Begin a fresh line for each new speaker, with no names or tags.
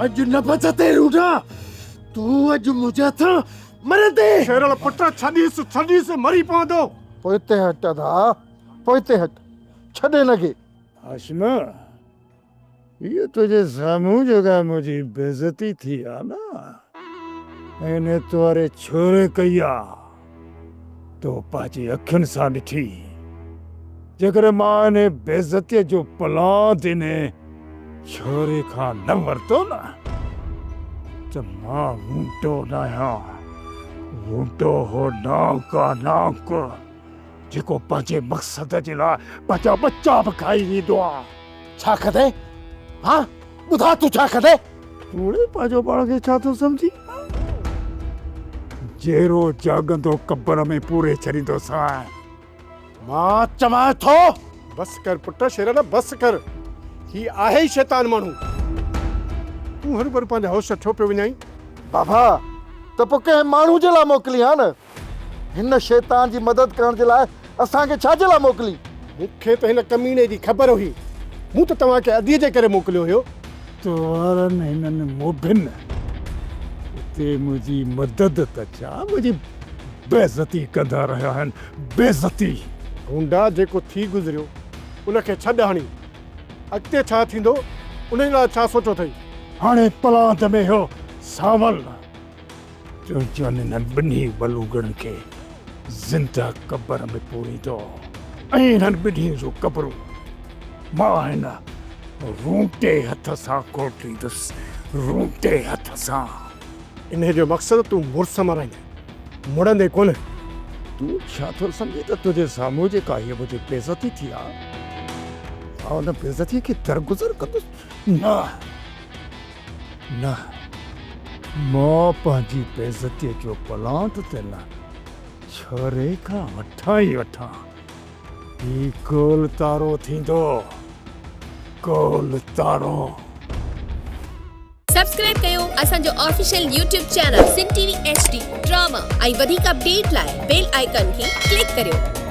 अज न बचते रूठा तू अज मुझे था मरे दे
शेरल पुट छॾीस मरी पवंदो।
पोइते हट दा पोइते हट छॾे लॻे।
हाशिम ये तुझे साम्हूं जगह मुझी बेइज्जती थी आ न इने तुआरे छोरे कई आ तो पाजी अखियुनि सां ॾिठी। जेकर मां इने बेइज्जतीअ जो पलांत इने छोरे खां न वरितो न त मां वूंटो न आहियां। वूंटो हो नाक जेको पंहिंजे मक़सद जे लाइ पंहिंजा बच्चा बि खाई वेंदो आहे।
छा कदे हाँ बुधा तू छा कदे
तूड़े पंहिंजो पाण खे छा थो सम्झी? जहिड़ो जाॻंदो कब्र में पूरे छॾींदो सां।
मां चवां थो
बस कर पुट शेर बस कर। ही आहे ई शैतान माण्हू। तूं हर बार पंहिंजा होश छो पियो विञाई?
बाबा त पोइ कंहिं माण्हू जे लाइ मोकिली आहे न। हिन शैतान जी मदद करण जे लाइ असांखे छाजे लाइ मोकिली?
मूंखे त हिन कमीने जी ख़बर हुई। मूं त तव्हांखे अदीअ जे करे मोकिलियो हुयो। तोरनि हिननि मोबिन उते मुंहिंजी मदद त छा मुंहिंजी बेइज्जती कंदा रहिया आहिनि। बेइज्जती गुंडा जेको थी गुज़रियो उनखे छॾ हणी अॻिते छा थींदो उन लाइ छा सोचो अथई? हाणे पलांत में हो सावल चुन हिननि ॿिन्ही बलूगड़नि खे ज़िंदा कब्र में पूरींदो ऐं हिननि ॿिन्ही जो कब्रूं मां हिन रूंटे हथ सां कोटींदुसि। रूंटे हथ सां। इन जो मक़सदु तूं मुड़ुस मराईंदे मुड़ंदे कोन। तूं छा थो सम्झी त तुंहिंजे साम्हूं जेका हीअ मुंहिंजी बेइज्जती थी आहे मां हुन बेइज्जतीअ खे दरगुज़र कंदुसि? न न मां पंहिंजी बेइज्जतीअ जो पलांत ते न छोरे खां वठां ई वठां। ही गोल तारो थींदो। गोल तारो।
सब्सक्राइब कयो असांजो ऑफिशियल YouTube चैनल सिन टीवी HD ड्रामा ऐं वधीक अपडेट लाइ बेल आइकन खे क्लिक करियो।